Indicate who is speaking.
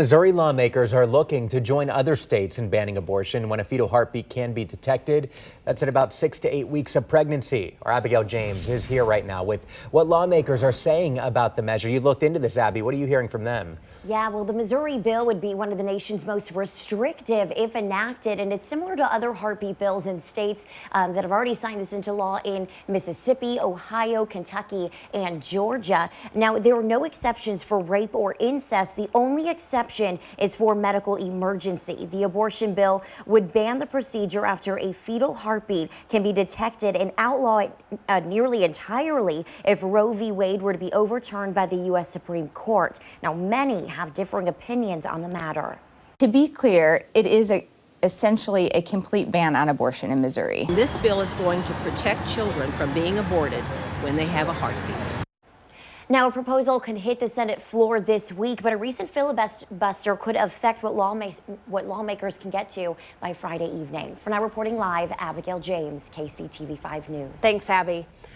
Speaker 1: Missouri lawmakers are looking to join other states in banning abortion when a fetal heartbeat can be detected. That's at about 6 to 8 weeks of pregnancy. Our Abigail James is here right now with what lawmakers are saying about the measure. You looked into this, Abby. What are you hearing from them?
Speaker 2: Yeah, well, the Missouri bill would be one of the nation's most restrictive if enacted, and it's similar to other heartbeat bills in states that have already signed this into law in Mississippi, Ohio, Kentucky, and Georgia. Now, there are no exceptions for rape or incest. The only exception is for medical emergency. The abortion bill would ban the procedure after a fetal heartbeat can be detected and outlaw it nearly entirely if Roe v. Wade were to be overturned by the U.S. Supreme Court. Now, many have differing opinions on the matter.
Speaker 3: To be clear, it is essentially a complete ban on abortion in Missouri.
Speaker 4: This bill is going to protect children from being aborted when they have a heartbeat.
Speaker 2: Now, a proposal could hit the Senate floor this week, but a recent filibuster could affect what lawmakers can get to by Friday evening. For now, reporting live, Abigail James, KCTV5 News.
Speaker 5: Thanks, Abby.